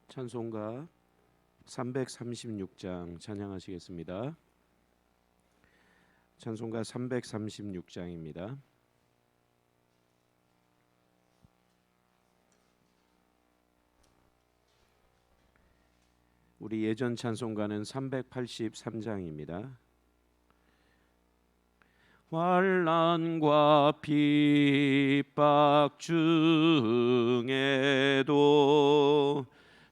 찬송가 336장 찬양하시겠습니다. 찬송가 336장입니다. 우리 예전 찬송가는 383장입니다. 환난과 핍박 중에도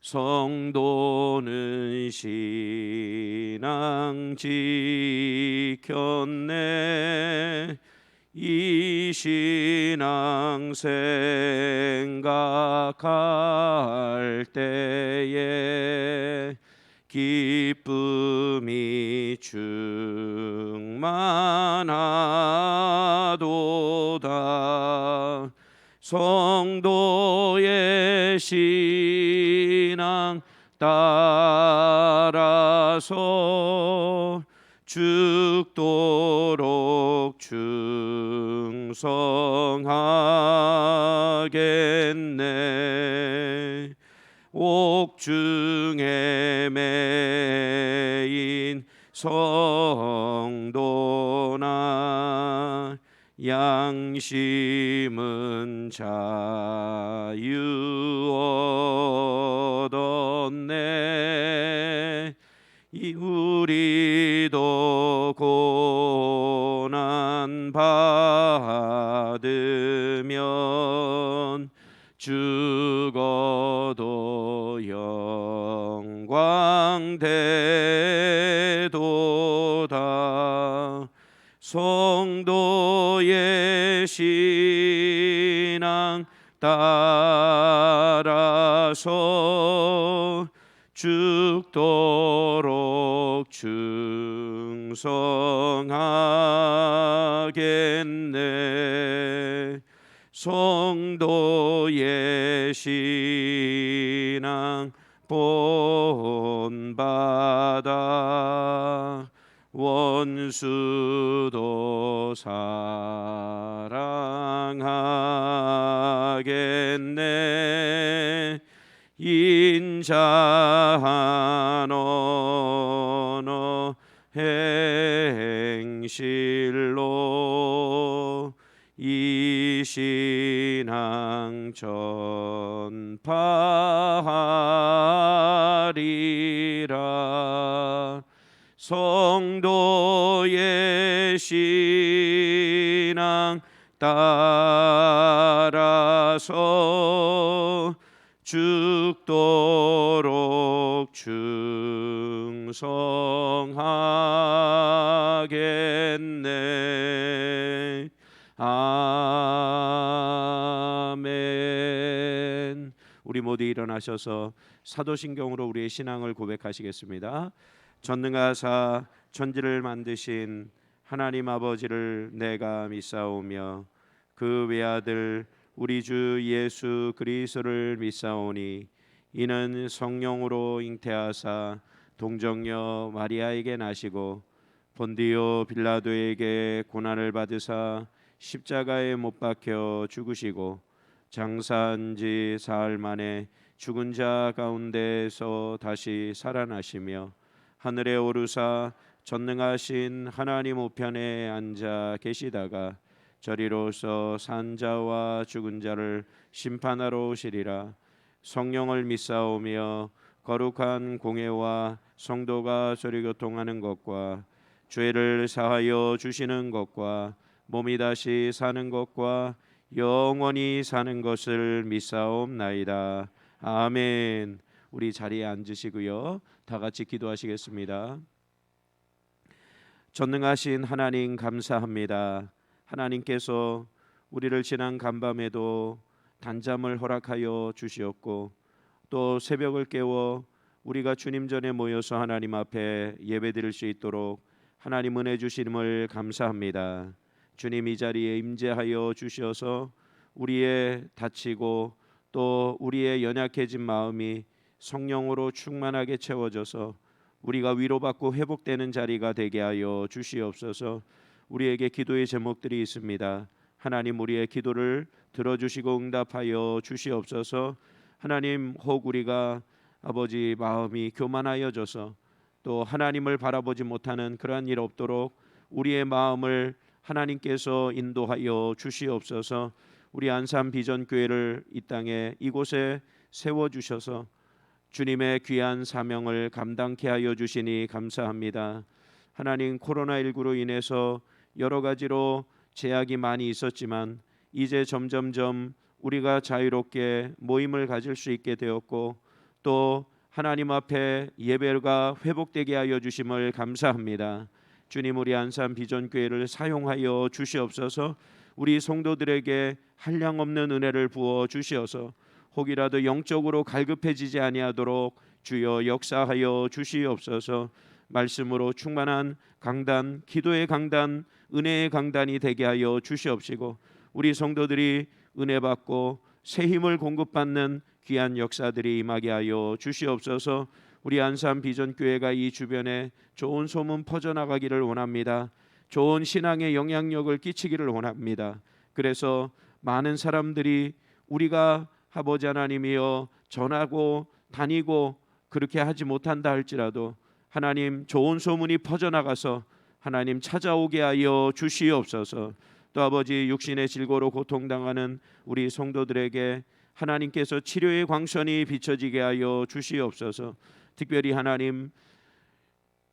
성도는 신앙 지켰네. 이 신앙 생각할 때에 기쁨이 충만하도다. 성도의 신앙 따라서 죽도록 충성하겠네. 옥중에 매인 성도나 양심은 자유 얻었네. 우리도 고난 받으면 죽어도 영광 되도다. 성도의 신앙 따라서 죽도록 충성하겠네. 성도의 신앙 본받아 원수도 사랑하겠네. 인자한 언어 행실로 이 신앙 전파하리라. 성도의 신앙 따라서 죽도록 충성하겠네. 아멘. 우리 모두 일어나셔서 사도신경으로 우리의 신앙을 고백하시겠습니다. 전능하사 천지를 만드신 하나님 아버지를 내가 믿사오며 그 외아들 우리 주 예수 그리스도를 믿사오니 이는 성령으로 잉태하사 동정녀 마리아에게 나시고 본디오 빌라도에게 고난을 받으사 십자가에 못 박혀 죽으시고 장사한 지 사흘 만에 죽은 자 가운데서 다시 살아나시며 하늘에 오르사 전능하신 하나님 우편에 앉아 계시다가 저리로서 산 자와 죽은 자를 심판하러 오시리라. 성령을 믿사오며 거룩한 공회와 성도가 저리 교통하는 것과 죄를 사하여 주시는 것과 몸이 다시 사는 것과 영원히 사는 것을 믿사옵나이다. 아멘. 우리 자리에 앉으시고요. 다 같이 기도하시겠습니다. 전능하신 하나님 감사합니다. 하나님께서 우리를 지난 간밤에도 단잠을 허락하여 주시었고 또 새벽을 깨워 우리가 주님 전에 모여서 하나님 앞에 예배드릴 수 있도록 하나님 은혜 주심을 감사합니다. 주님 이 자리에 임재하여 주셔서 우리의 다치고 또 우리의 연약해진 마음이 성령으로 충만하게 채워져서 우리가 위로받고 회복되는 자리가 되게 하여 주시옵소서. 우리에게 기도의 제목들이 있습니다. 하나님 우리의 기도를 들어주시고 응답하여 주시옵소서. 하나님 혹 우리가 아버지 마음이 교만하여져서 또 하나님을 바라보지 못하는 그러한 일 없도록 우리의 마음을 하나님께서 인도하여 주시옵소서. 우리 안산 비전교회를 이 땅에 이곳에 세워주셔서 주님의 귀한 사명을 감당케 하여 주시니 감사합니다. 하나님, 코로나19로 인해서 여러 가지로 제약이 많이 있었지만 이제 점점점 우리가 자유롭게 모임을 가질 수 있게 되었고 또 하나님 앞에 예배가 회복되게 하여 주심을 감사합니다. 주님, 우리 안산 비전교회를 사용하여 주시옵소서. 우리 성도들에게 한량없는 은혜를 부어 주시어서 혹이라도 영적으로 갈급해지지 아니하도록 주여 역사하여 주시옵소서. 말씀으로 충만한 강단, 기도의 강단, 은혜의 강단이 되게 하여 주시옵시고 우리 성도들이 은혜 받고 새 힘을 공급받는 귀한 역사들이 임하게 하여 주시옵소서. 우리 안산 비전교회가 이 주변에 좋은 소문 퍼져나가기를 원합니다. 좋은 신앙의 영향력을 끼치기를 원합니다. 그래서 많은 사람들이 우리가 아버지 하나님이여 전하고 다니고 그렇게 하지 못한다 할지라도 하나님 좋은 소문이 퍼져나가서 하나님 찾아오게 하여 주시옵소서. 또 아버지 육신의 질고로 고통당하는 우리 성도들에게 하나님께서 치료의 광선이 비춰지게 하여 주시옵소서. 특별히 하나님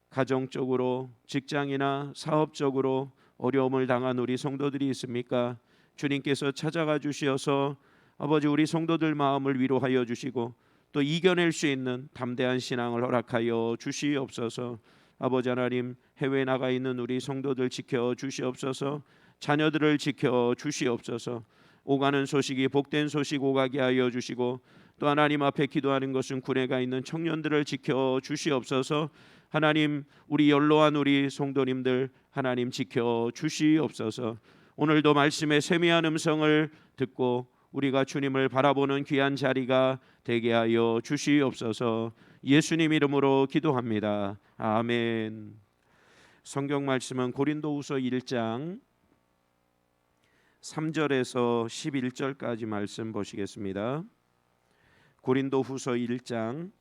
가정적으로 직장이나 사업적으로 어려움을 당한 우리 성도들이 있습니까? 주님께서 찾아가 주시어서 아버지 우리 성도들 마음을 위로하여 주시고 또 이겨낼 수 있는 담대한 신앙을 허락하여 주시옵소서. 아버지 하나님, 해외에 나가 있는 우리 성도들 지켜 주시옵소서. 자녀들을 지켜 주시옵소서. 오가는 소식이 복된 소식 오가게 하여 주시고 또 하나님 앞에 기도하는 것은 군에 가 있는 청년들을 지켜 주시옵소서. 하나님, 우리 연로한 우리 성도님들 하나님 지켜 주시옵소서. 오늘도 말씀의 세미한 음성을 듣고 우리가 주님을 바라보는 귀한 자리가 되게 하여 주시옵소서. 예수님 이름으로 기도합니다. 아멘. 성경 말씀은 고린도후서 1장 3절에서 11절까지 말씀 보시겠습니다. 고린도후서 1장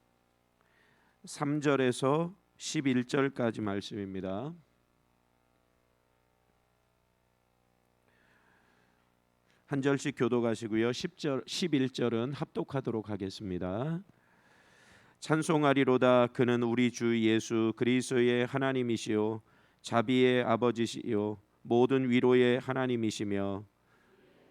3절에서 11절까지 말씀입니다. 한 절씩 교독하시고요. 10절, 11절은 합독하도록 하겠습니다. 찬송하리로다. 그는 우리 주 예수 그리스도의 하나님이시요 자비의 아버지시요 모든 위로의 하나님이시며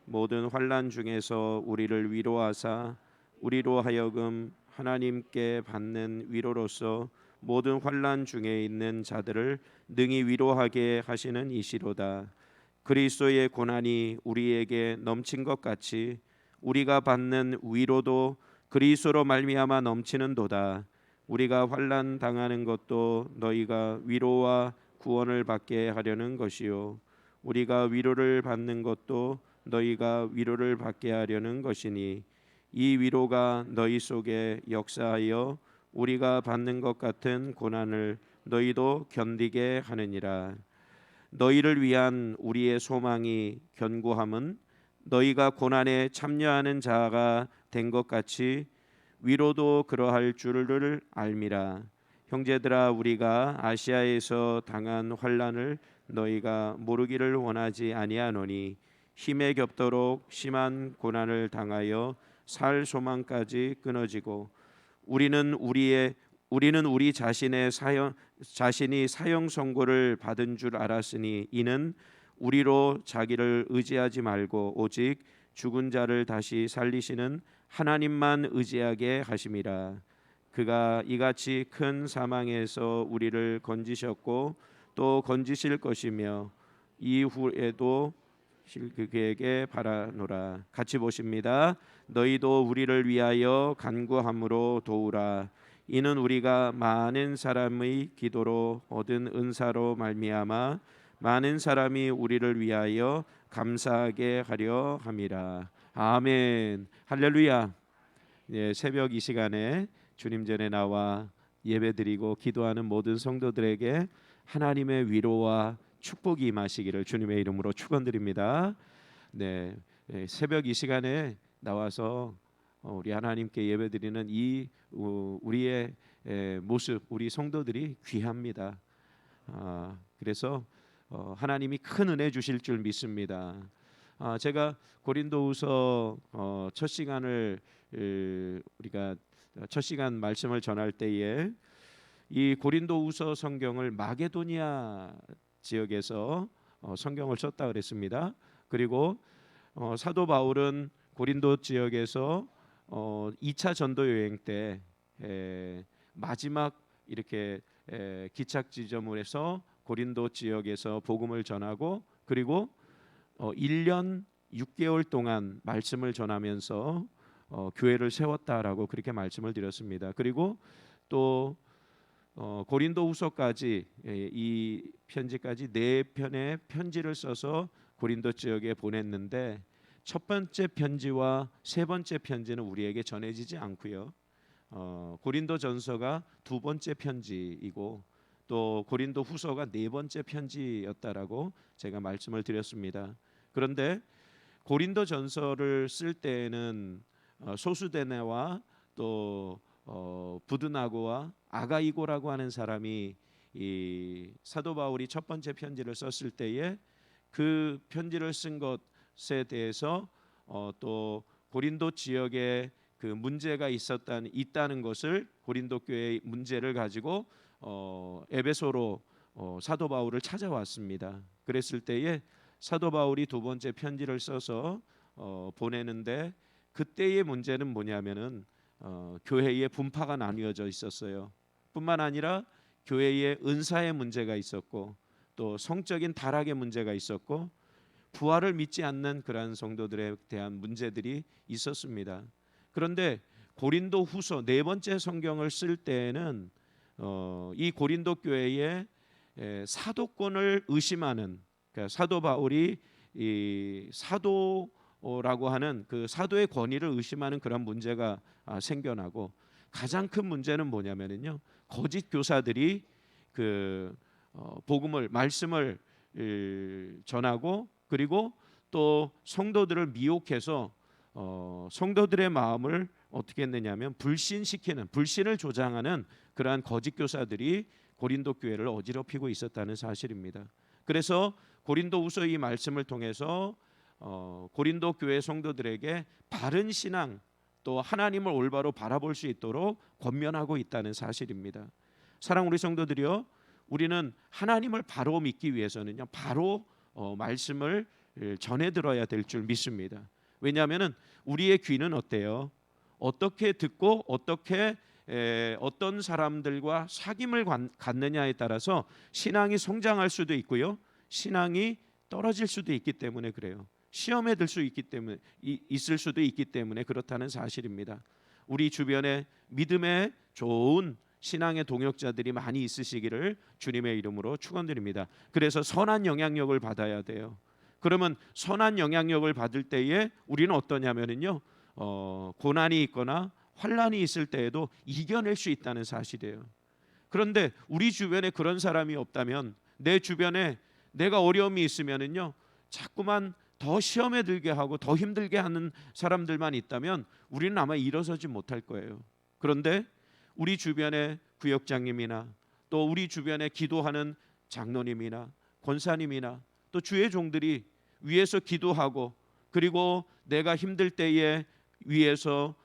모든 환난 중에서 우리를 위로하사 우리로 하여금 하나님께 받는 위로로서 모든 환난 중에 있는 자들을 능히 위로하게 하시는 이시로다. 그리스도의 고난이 우리에게 넘친 것 같이 우리가 받는 위로도 그리스도로 말미암아 넘치는도다. 우리가 환난 당하는 것도 너희가 위로와 구원을 받게 하려는 것이요 우리가 위로를 받는 것도 너희가 위로를 받게 하려는 것이니 이 위로가 너희 속에 역사하여 우리가 받는 것 같은 고난을 너희도 견디게 하느니라. 너희를 위한 우리의 소망이 견고함은 너희가 고난에 참여하는 자가 된 것 같이 위로도 그러할 줄을 알미라. 형제들아, 우리가 아시아에서 당한 환난을 너희가 모르기를 원하지 아니하노니 힘에 겹도록 심한 고난을 당하여 살 소망까지 끊어지고 우리는 우리 자신이 사형 선고를 받은 줄 알았으니 이는 우리로 자기를 의지하지 말고 오직 죽은 자를 다시 살리시는 하나님만 의지하게 하심이라. 그가 이같이 큰 사망에서 우리를 건지셨고 또 건지실 것이며 이후에도 그에게 바라노라. 같이 보십니다. 너희도 우리를 위하여 간구함으로 도우라. 이는 우리가 많은 사람의 기도로 얻은 은사로 말미암아 많은 사람이 우리를 위하여 감사하게 하려 함이라. 아멘. 할렐루야. 예, 새벽 이 시간에 주님 전에 나와 예배드리고 기도하는 모든 성도들에게 하나님의 위로와 축복이 임하시기를 주님의 이름으로 축원드립니다. 네, 새벽 이 시간에 나와서 우리 하나님께 예배드리는 이 우리의 모습, 우리 성도들이 귀합니다. 그래서 하나님이 큰 은혜 주실 줄 믿습니다. 제가 고린도후서 첫 시간을 우리가 첫 시간 말씀을 전할 때에 이 고린도후서 성경을 마게도니아 지역에서 성경을 썼다 그랬습니다. 그리고 사도 바울은 고린도 지역에서 2차 전도 여행 때 마지막 이렇게 기착 지점을 해서 고린도 지역에서 복음을 전하고 그리고 1년 6개월 동안 말씀을 전하면서 교회를 세웠다라고 그렇게 말씀을 드렸습니다. 그리고 또 고린도후서까지 이 편지까지 4편의 편지를 써서 고린도 지역에 보냈는데 첫 번째 편지와 세 번째 편지는 우리에게 전해지지 않고요. 고린도전서가 두 번째 편지이고 또 고린도후서가 네 번째 편지였다라고 제가 말씀을 드렸습니다. 그런데 고린도전서를 쓸 때에는 소수데네와 또 부드나고와 아가이고라고 하는 사람이 이 사도 바울이 첫 번째 편지를 썼을 때에 그 편지를 쓴 것에 대해서 또 고린도 지역에 그 문제가 있다는 것을 고린도 교회의 문제를 가지고 에베소로 사도 바울을 찾아왔습니다. 그랬을 때에 사도 바울이 두 번째 편지를 써서 보내는데 그때의 문제는 뭐냐면은 교회의 분파가 나뉘어져 있었어요. 뿐만 아니라 교회의 은사의 문제가 있었고 또 성적인 타락의 문제가 있었고 부활을 믿지 않는 그러한 성도들에 대한 문제들이 있었습니다. 그런데 고린도 후서 네 번째 성경을 쓸 때에는 이 고린도 교회의 사도권을 의심하는 그러니까 사도 바울이 이 사도라고 하는 그 사도의 권위를 의심하는 그런 문제가 생겨나고 가장 큰 문제는 뭐냐면요 거짓 교사들이 그 복음을 말씀을 전하고 그리고 또 성도들을 미혹해서 성도들의 마음을 어떻게 했느냐면 불신을 조장하는 그러한 거짓 교사들이 고린도 교회를 어지럽히고 있었다는 사실입니다. 그래서 고린도후서 이 말씀을 통해서 고린도 교회 성도들에게 바른 신앙 또 하나님을 올바로 바라볼 수 있도록 권면하고 있다는 사실입니다. 사랑 우리 성도들이요, 우리는 하나님을 바로 믿기 위해서는요 바로 말씀을 전해 들어야 될 줄 믿습니다. 왜냐하면은 우리의 귀는 어때요? 어떻게 듣고 어떻게 어떤 사람들과 사귐을 갖느냐에 따라서 신앙이 성장할 수도 있고요, 신앙이 떨어질 수도 있기 때문에 그래요. 시험에 들 수 있기 때문에 있을 수도 있기 때문에 그렇다는 사실입니다. 우리 주변에 믿음의 좋은 신앙의 동역자들이 많이 있으시기를 주님의 이름으로 축원드립니다. 그래서 선한 영향력을 받아야 돼요. 그러면 선한 영향력을 받을 때에 우리는 어떠냐면요, 고난이 있거나 환난이 있을 때에도 이겨낼 수 있다는 사실이에요. 그런데 우리 주변에 그런 사람이 없다면, 내 주변에 내가 어려움이 있으면은요 자꾸만 더 시험에 들게 하고 더 힘들게 하는 사람들만 있다면 우리는 아마 일어서지 못할 거예요. 그런데 우리 주변에 구역장님이나 또 우리 주변에 기도하는 장로님이나 권사님이나 또 주의 종들이 위에서 기도하고 그리고 내가 힘들 때에 위에서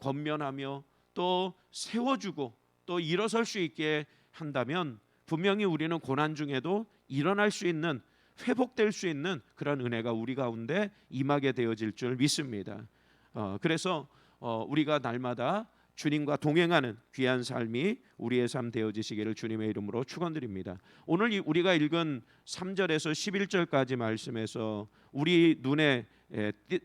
권면하며 또 세워주고 또 일어설 수 있게 한다면 분명히 우리는 고난 중에도 일어날 수 있는, 회복될 수 있는 그런 은혜가 우리 가운데 임하게 되어질 줄 믿습니다. 그래서 우리가 날마다 주님과 동행하는 귀한 삶이 우리의 삶 되어지시기를 주님의 이름으로 축원드립니다. 오늘 우리가 읽은 3절에서 11절까지 말씀에서 우리 눈에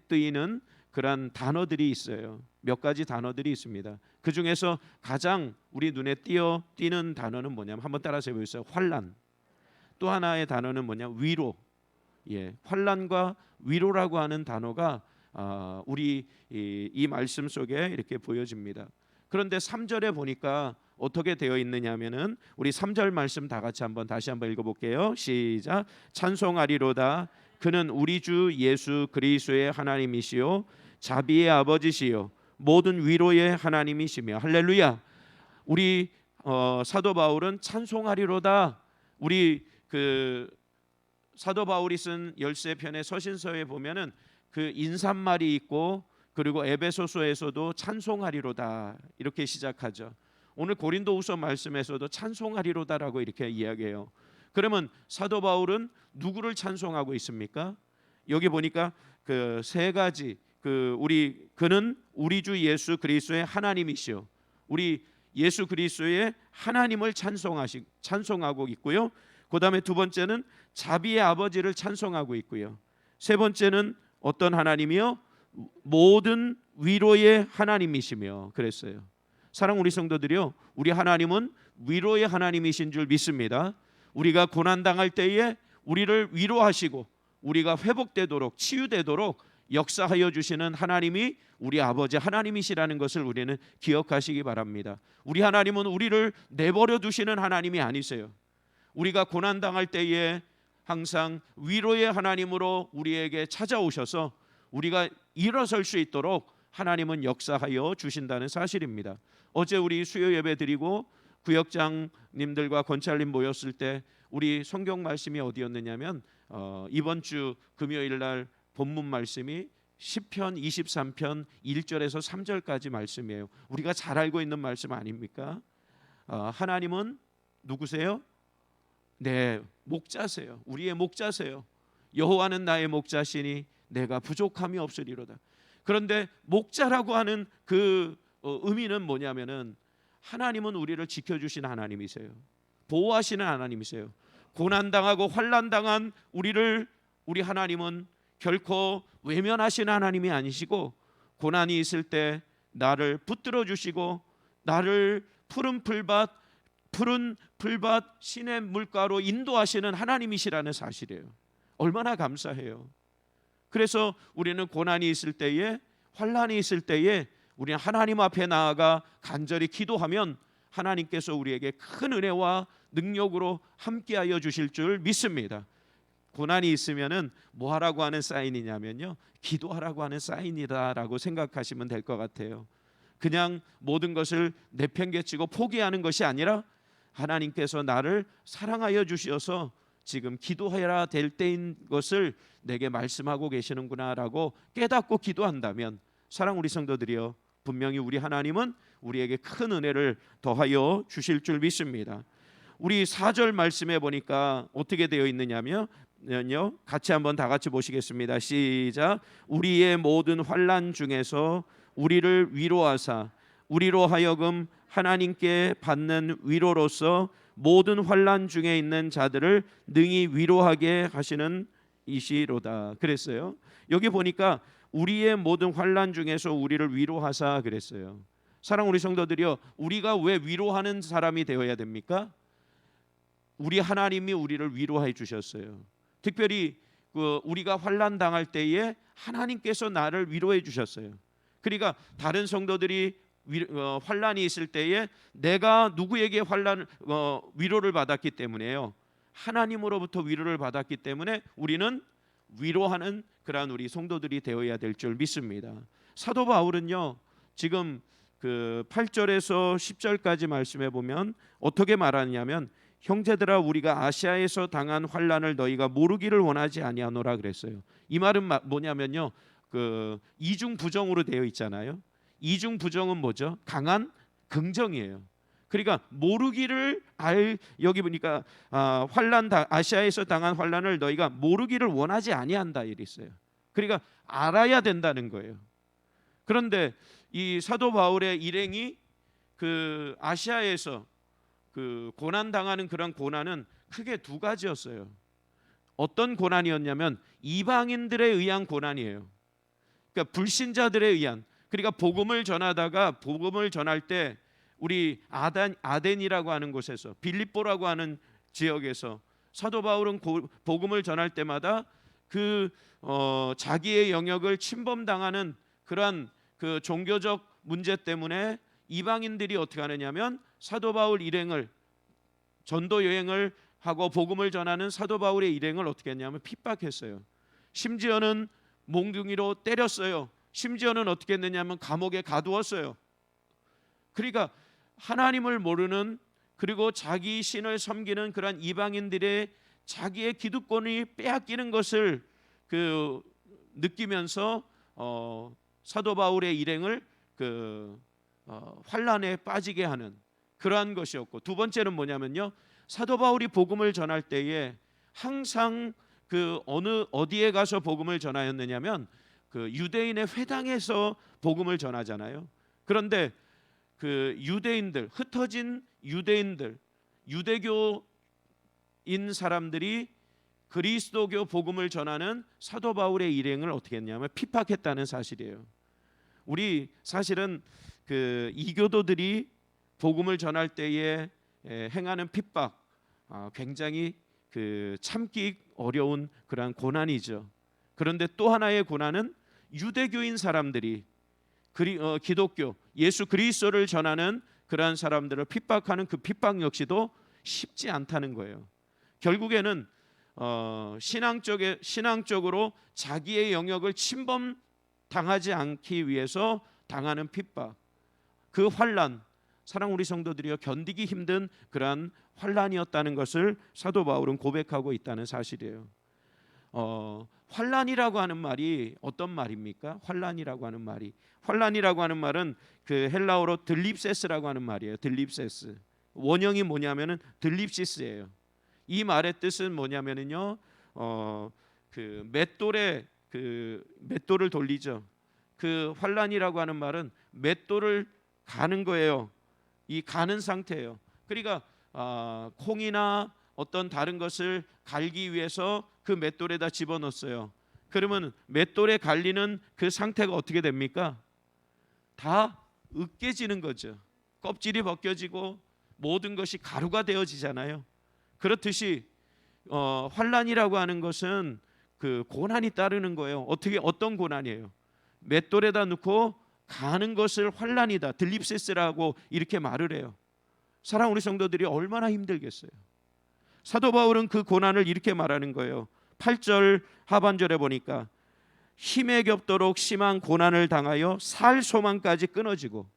뜨이는 그런 단어들이 있어요. 몇 가지 단어들이 있습니다. 그 중에서 가장 우리 눈에 띄는 단어는 뭐냐면 한번 따라서 해보세요. 환난. 또 하나의 단어는 뭐냐? 위로. 환난과 위로라고 하는 단어가 우리 이 말씀 속에 이렇게 보여집니다. 그런데 3절에 보니까 어떻게 되어 있느냐면은 우리 3절 말씀 다 같이 다시 한번 읽어볼게요. 시작. 찬송하리로다. 그는 우리 주 예수 그리스도의 하나님이시요 자비의 아버지시요 모든 위로의 하나님이시며. 할렐루야. 우리 사도 바울은 찬송하리로다. 우리 사도 바울이 쓴 13편의 서신서에 보면은 그 인사말이 있고, 그리고 에베소서에서도 찬송하리로다 이렇게 시작하죠. 오늘 고린도후서 말씀에서도 찬송하리로다라고 이렇게 이야기해요. 그러면 사도 바울은 누구를 찬송하고 있습니까? 여기 보니까 그 세 가지, 그는 우리 주 예수 그리스도의 하나님이시요, 우리 예수 그리스도의 하나님을 찬송하고 있고요. 그다음에 두 번째는 자비의 아버지를 찬송하고 있고요. 세 번째는 어떤 하나님이요? 모든 위로의 하나님이시며 그랬어요. 사랑 우리 성도들이요, 우리 하나님은 위로의 하나님이신 줄 믿습니다. 우리가 고난 당할 때에 우리를 위로하시고 우리가 회복되도록, 치유되도록 역사하여 주시는 하나님이 우리 아버지 하나님이시라는 것을 우리는 기억하시기 바랍니다. 우리 하나님은 우리를 내버려 두시는 하나님이 아니세요. 우리가 고난 당할 때에 항상 위로의 하나님으로 우리에게 찾아오셔서 우리가 일어설 수 있도록 하나님은 역사하여 주신다는 사실입니다. 어제 우리 수요 예배 드리고 구역장님들과 권찰님 모였을 때 우리 성경 말씀이 어디였느냐면 이번 주 금요일 날 본문 말씀이 시편 23편 1절에서 3절까지 말씀이에요. 우리가 잘 알고 있는 말씀 아닙니까? 하나님은 누구세요? 네, 목자세요. 우리의 목자세요. 여호와는 나의 목자시니 내가 부족함이 없으리로다. 그런데 목자라고 하는 그 의미는 뭐냐면은 하나님은 우리를 지켜주시는 하나님이세요. 보호하시는 하나님이세요. 고난당하고 환난당한 우리 하나님은 결코 외면하시는 하나님이 아니시고, 고난이 있을 때 나를 붙들어 주시고 나를 푸른 풀밭 시냇 물가로 인도하시는 하나님이시라는 사실이에요. 얼마나 감사해요. 그래서 우리는 고난이 있을 때에, 환난이 있을 때에 우리는 하나님 앞에 나아가 간절히 기도하면 하나님께서 우리에게 큰 은혜와 능력으로 함께하여 주실 줄 믿습니다. 고난이 있으면은 뭐 하라고 하는 사인이냐면요, 기도하라고 하는 사인이다라고 생각하시면 될 것 같아요. 그냥 모든 것을 내팽개치고 포기하는 것이 아니라 하나님께서 나를 사랑하여 주셔서 지금 기도해야 될 때인 것을 내게 말씀하고 계시는구나라고 깨닫고 기도한다면, 사랑 우리 성도들이여, 분명히 우리 하나님은 우리에게 큰 은혜를 더하여 주실 줄 믿습니다. 우리 4절 말씀에 보니까 어떻게 되어 있느냐면요, 같이 한번 다 같이 보시겠습니다. 시작. 우리의 모든 환난 중에서 우리를 위로하사 우리로 하여금 하나님께 받는 위로로서 모든 환난 중에 있는 자들을 능히 위로하게 하시는 이시로다 그랬어요. 여기 보니까 우리의 모든 환난 중에서 우리를 위로하사 그랬어요. 사랑 우리 성도들이요, 우리가 왜 위로하는 사람이 되어야 됩니까? 우리 하나님이 우리를 위로해 주셨어요. 특별히 우리가 환난 당할 때에 하나님께서 나를 위로해 주셨어요. 그러니까 다른 성도들이 환난이 있을 때에 내가 누구에게 위로를 받았기 때문에요, 하나님으로부터 위로를 받았기 때문에 우리는 위로하는 그러한 우리 성도들이 되어야 될 줄 믿습니다. 사도 바울은요, 지금 8절에서 10절까지 말씀해 보면 어떻게 말하냐면, 형제들아 우리가 아시아에서 당한 환난을 너희가 모르기를 원하지 아니하노라 그랬어요. 이 말은 뭐냐면요, 이중 부정으로 되어 있잖아요. 이중 부정은 뭐죠? 강한 긍정이에요. 그러니까 모르기를 여기 보니까 아시아에서 당한 환난을 너희가 모르기를 원하지 아니한다 이랬어요. 그러니까 알아야 된다는 거예요. 그런데 이 사도 바울의 일행이 아시아에서 고난 당하는 그런 고난은 크게 두 가지였어요. 어떤 고난이었냐면 이방인들에 의한 고난이에요. 그러니까 불신자들에 의한. 그러니까 복음을 전할 때 우리 아덴이라고 하는 곳에서, 빌립보라고 하는 지역에서 사도 바울은 복음을 전할 때마다 자기의 영역을 침범당하는 그러한 종교적 문제 때문에 이방인들이 어떻게 하느냐면 사도 바울 일행을, 전도 여행을 하고 복음을 전하는 사도 바울의 일행을 어떻게 했냐면 핍박했어요. 심지어는 몽둥이로 때렸어요. 심지어는 어떻게 했느냐면 감옥에 가두었어요. 그러니까 하나님을 모르는, 그리고 자기 신을 섬기는 그런 이방인들의 자기의 기득권이 빼앗기는 것을 느끼면서 사도 바울의 일행을 환란에 빠지게 하는 그러한 것이었고, 두 번째는 뭐냐면요, 사도 바울이 복음을 전할 때에 항상 어디에 가서 복음을 전하였느냐면 유대인의 회당에서 복음을 전하잖아요. 그런데 유대인들, 흩어진 유대인들, 유대교인 사람들이 그리스도교 복음을 전하는 사도 바울의 일행을 어떻게 했냐면 핍박했다는 사실이에요. 우리 사실은 이교도들이 복음을 전할 때에 행하는 핍박, 굉장히 참기 어려운 그러한 고난이죠. 그런데 또 하나의 고난은 유대교인 사람들이 기독교 예수 그리스도를 전하는 그러한 사람들을 핍박하는 그 핍박 역시도 쉽지 않다는 거예요. 결국에는 신앙적으로 자기의 영역을 침범당하지 않기 위해서 당하는 핍박, 그 환난, 사랑 우리 성도들이여, 견디기 힘든 그러한 환난이었다는 것을 사도 바울은 고백하고 있다는 사실이에요. 환난이라고 하는 말이 어떤 말입니까? 환난이라고 하는 말은 헬라어로 들립세스라고 하는 말이에요. 들립세스. 원형이 뭐냐면은 들립시스예요. 이 말의 뜻은 뭐냐면은요, 맷돌을 돌리죠. 환난이라고 하는 말은 맷돌을 가는 거예요. 이 가는 상태예요. 그러니까 콩이나 어떤 다른 것을 갈기 위해서 그 맷돌에다 집어넣었어요. 그러면 맷돌에 갈리는 그 상태가 어떻게 됩니까? 다 으깨지는 거죠. 껍질이 벗겨지고 모든 것이 가루가 되어지잖아요. 그렇듯이 환난이라고 하는 것은 고난이 따르는 거예요. 어떤 고난이에요? 맷돌에다 넣고 가는 것을 환난이다, 들립세스라고 이렇게 말을 해요. 사랑 우리 성도들이 얼마나 힘들겠어요. 사도 바울은 그 고난을 이렇게 말하는 거예요. 8절 하반절에 보니까 힘에 겹도록 심한 고난을 당하여 살 소망까지 끊어지고,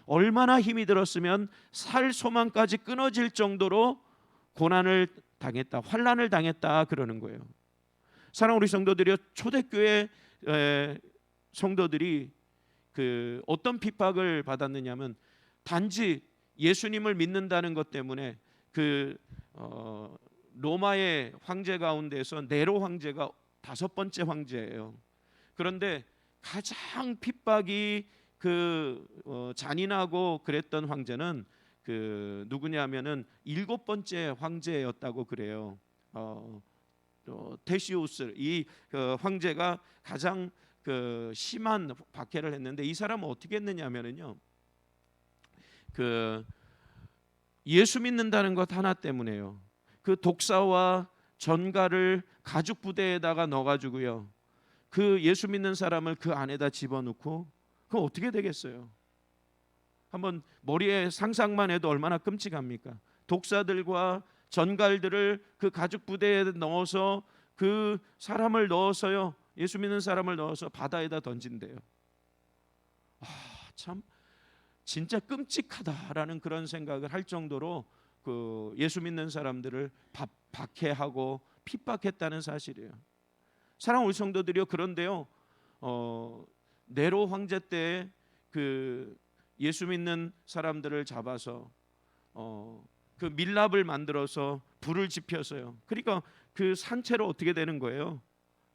얼마나 힘이 들었으면 살 소망까지 끊어질 정도로 고난을 당했다, 환난을 당했다 그러는 거예요. 사랑 우리 성도들이요, 초대교회 성도들이 어떤 핍박을 받았느냐면, 단지 예수님을 믿는다는 것 때문에 로마의 황제 가운데서 네로 황제가 5번째 황제예요. 그런데 가장 핍박이 잔인하고 그랬던 황제는 누구냐면은 7번째 황제였다고 그래요. 데시우스, 이 황제가 가장 심한 박해를 했는데, 이 사람은 어떻게 했느냐면은요, 예수 믿는다는 것 하나 때문에요, 독사와 전갈을 가죽 부대에다가 넣어가지고요, 예수 믿는 사람을 그 안에다 집어넣고, 그럼 어떻게 되겠어요? 한번 머리에 상상만 해도 얼마나 끔찍합니까? 독사들과 전갈들을 그 가죽 부대에 넣어서 사람을 넣어서요, 예수 믿는 사람을 넣어서 바다에다 던진대요. 참 진짜 끔찍하다라는 그런 생각을 할 정도로 예수 믿는 사람들을 박해하고 핍박했다는 사실이에요. 사랑 우리 성도들이요, 그런데요, 네로 황제 때 예수 믿는 사람들을 잡아서 밀랍을 만들어서 불을 지펴서요, 그러니까 산채로 어떻게 되는 거예요?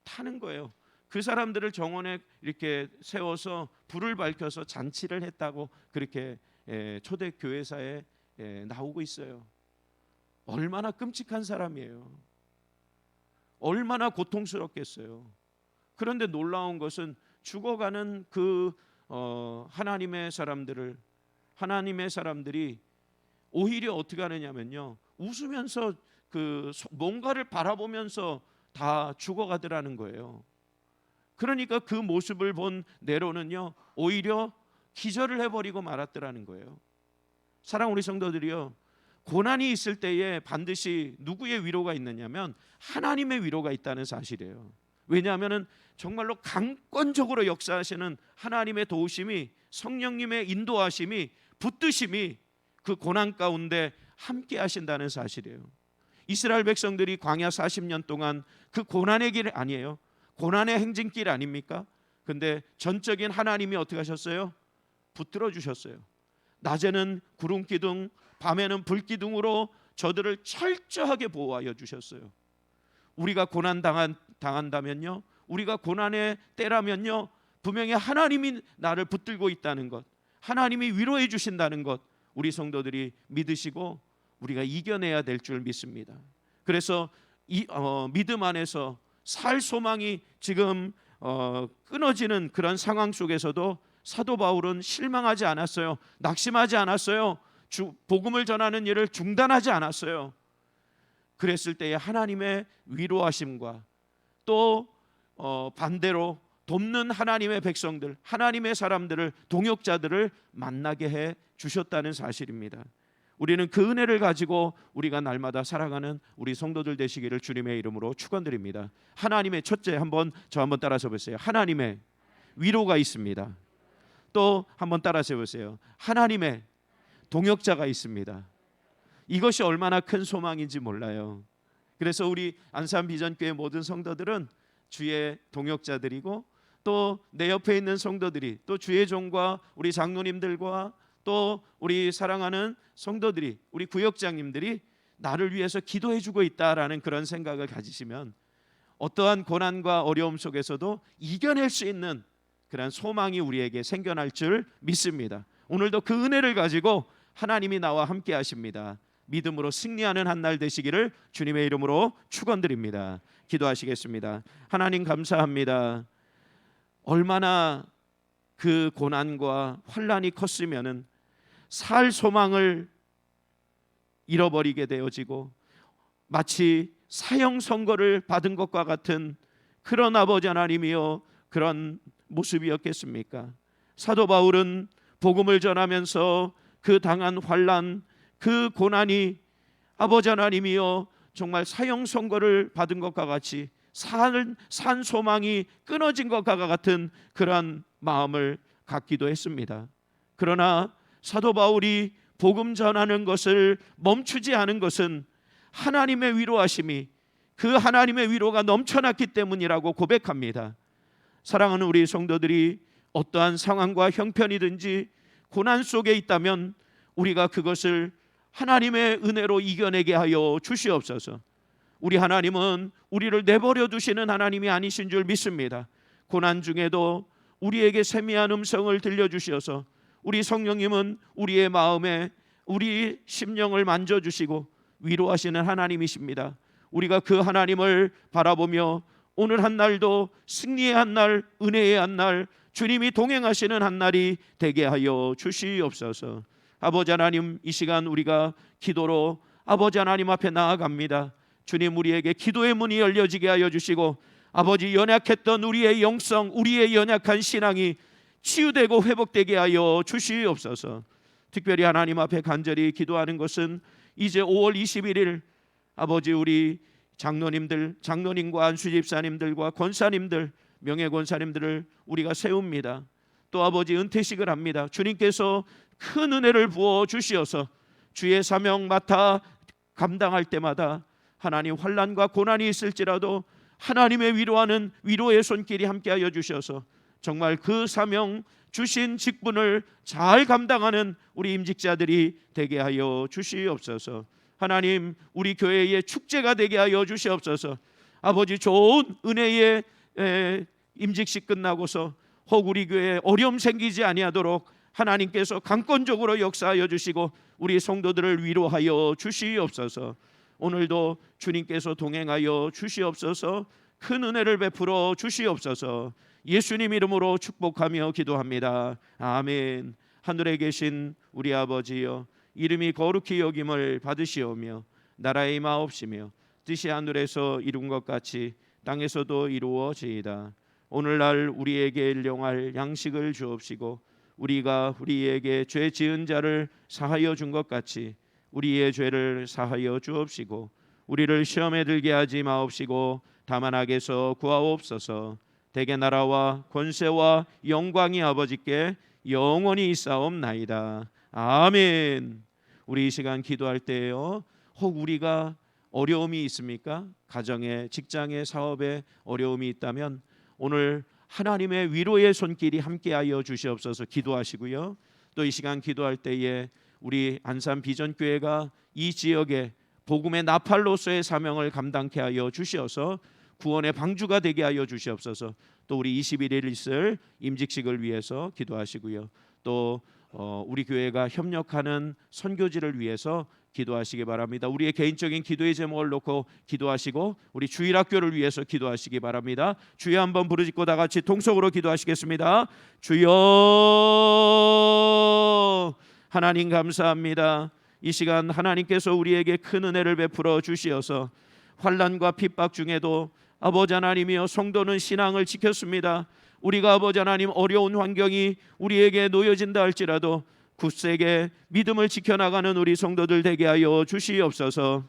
타는 거예요. 그 사람들을 정원에 이렇게 세워서 불을 밝혀서 잔치를 했다고 그렇게 초대 교회사에 나오고 있어요. 얼마나 끔찍한 사람이에요. 얼마나 고통스럽겠어요. 그런데 놀라운 것은 죽어가는 하나님의 사람들이 오히려 어떻게 하느냐면요, 웃으면서 뭔가를 바라보면서 다 죽어가더라는 거예요. 그러니까 그 모습을 본 네로는요, 오히려 기절을 해버리고 말았더라는 거예요. 사랑 우리 성도들이요, 고난이 있을 때에 반드시 누구의 위로가 있느냐면 하나님의 위로가 있다는 사실이에요. 왜냐하면 정말로 강권적으로 역사하시는 하나님의 도우심이, 성령님의 인도하심이, 붙드심이 그 고난 가운데 함께 하신다는 사실이에요. 이스라엘 백성들이 광야 40년 동안 그 고난의 길 아니에요? 고난의 행진길 아닙니까? 근데 전적인 하나님이 어떻게 하셨어요? 붙들어 주셨어요. 낮에는 구름 기둥, 밤에는 불 기둥으로 저들을 철저하게 보호하여 주셨어요. 우리가 고난 당한다면요, 우리가 고난의 때라면요, 분명히 하나님이 나를 붙들고 있다는 것, 하나님이 위로해 주신다는 것, 우리 성도들이 믿으시고 우리가 이겨내야 될 줄 믿습니다. 그래서 믿음 안에서 살 소망이 지금 끊어지는 그런 상황 속에서도 사도 바울은 실망하지 않았어요. 낙심하지 않았어요. 복음을 전하는 일을 중단하지 않았어요. 그랬을 때에 하나님의 위로하심과 또 반대로 돕는 하나님의 백성들, 하나님의 사람들을, 동역자들을 만나게 해 주셨다는 사실입니다. 우리는 그 은혜를 가지고 우리가 날마다 살아가는 우리 성도들 되시기를 주님의 이름으로 축원드립니다. 하나님의 첫째, 저 한번 따라서 보세요. 하나님의 위로가 있습니다. 또 한번 따라서 보세요. 하나님의 동역자가 있습니다. 이것이 얼마나 큰 소망인지 몰라요. 그래서 우리 안산 비전교회 모든 성도들은 주의 동역자들이고, 또 내 옆에 있는 성도들이, 또 주의 종과 우리 장로님들과 또 우리 사랑하는 성도들이, 우리 구역장님들이 나를 위해서 기도해 주고 있다라는 그런 생각을 가지시면 어떠한 고난과 어려움 속에서도 이겨낼 수 있는 그런 소망이 우리에게 생겨날 줄 믿습니다. 오늘도 그 은혜를 가지고 하나님이 나와 함께 하십니다. 믿음으로 승리하는 한 날 되시기를 주님의 이름으로 축원드립니다. 기도하시겠습니다. 하나님 감사합니다. 얼마나 그 고난과 환난이 컸으면은 살 소망을 잃어버리게 되어지고 마치 사형 선고를 받은 것과 같은 그런 아버지 하나님이여, 그런 모습이었겠습니까? 사도 바울은 복음을 전하면서 그 당한 환난, 그 고난이 아버지 하나님이여 정말 사형 선고를 받은 것과 같이 산 소망이 끊어진 것과 같은 그러한 마음을 갖기도 했습니다. 그러나 사도 바울이 복음 전하는 것을 멈추지 않은 것은 하나님의 위로하심이, 그 하나님의 위로가 넘쳐났기 때문이라고 고백합니다. 사랑하는 우리 성도들이 어떠한 상황과 형편이든지 고난 속에 있다면 우리가 그것을 하나님의 은혜로 이겨내게 하여 주시옵소서. 우리 하나님은 우리를 내버려 두시는 하나님이 아니신 줄 믿습니다. 고난 중에도 우리에게 세미한 음성을 들려주셔서 우리 성령님은 우리의 마음에, 우리 심령을 만져주시고 위로하시는 하나님이십니다. 우리가 그 하나님을 바라보며 오늘 한 날도 승리의 한 날, 은혜의 한 날, 주님이 동행하시는 한 날이 되게 하여 주시옵소서. 아버지 하나님, 이 시간 우리가 기도로 아버지 하나님 앞에 나아갑니다. 주님, 우리에게 기도의 문이 열려지게 하여 주시고 아버지, 연약했던 우리의 영성, 우리의 연약한 신앙이 치유되고 회복되게 하여 주시옵소서. 특별히 하나님 앞에 간절히 기도하는 것은 이제 5월 21일 아버지, 우리 장로님들, 장로님과 안수집사님들과 권사님들, 명예권사님들을 우리가 세웁니다. 또 아버지, 은퇴식을 합니다. 주님께서 큰 은혜를 부어 주시어서 주의 사명 맡아 감당할 때마다 하나님, 환난과 고난이 있을지라도 하나님의 위로하는 위로의 손길이 함께하여 주셔서 정말 그 사명, 주신 직분을 잘 감당하는 우리 임직자들이 되게 하여 주시옵소서. 하나님, 우리 교회의 축제가 되게 하여 주시옵소서. 아버지, 좋은 은혜의 임직식 끝나고서 혹 우리 교회에 어려움 생기지 아니하도록 하나님께서 강권적으로 역사하여 주시고 우리 성도들을 위로하여 주시옵소서. 오늘도 주님께서 동행하여 주시옵소서. 큰 은혜를 베풀어 주시옵소서. 예수님 이름으로 축복하며 기도합니다. 아멘. 하늘에 계신 우리 아버지여, 이름이 거룩히 여김을 받으시오며 나라의 임하옵시며 뜻이 하늘에서 이룬 것 같이 땅에서도 이루어지이다. 오늘날 우리에게 일용할 양식을 주옵시고 우리가 우리에게 죄 지은 자를 사하여 준 것 같이 우리의 죄를 사하여 주옵시고 우리를 시험에 들게 하지 마옵시고 다만 악에서 구하옵소서. 대개 나라와 권세와 영광이 아버지께 영원히 있사옵나이다. 아멘. 우리 이 시간 기도할 때에요, 혹 우리가 어려움이 있습니까? 가정에, 직장에, 사업에 어려움이 있다면 오늘 하나님의 위로의 손길이 함께하여 주시옵소서 기도하시고요. 또 이 시간 기도할 때에 우리 안산 비전교회가 이 지역에 복음의 나팔로서의 사명을 감당케 하여 주시어서 구원의 방주가 되게 하여 주시옵소서. 또 우리 21일 있을 임직식을 위해서 기도하시고요. 또 우리 교회가 협력하는 선교지를 위해서 기도하시기 바랍니다. 우리의 개인적인 기도의 제목을 놓고 기도하시고 우리 주일학교를 위해서 기도하시기 바랍니다. 주여 한번 부르짖고 다 같이 통성으로 기도하시겠습니다. 주여. 하나님 감사합니다. 이 시간 하나님께서 우리에게 큰 은혜를 베풀어 주시어서 환난과 핍박 중에도 아버지 하나님이여 성도는 신앙을 지켰습니다. 우리가 아버지 하나님 어려운 환경이 우리에게 놓여진다 할지라도 굳세게 믿음을 지켜나가는 우리 성도들 되게 하여 주시옵소서.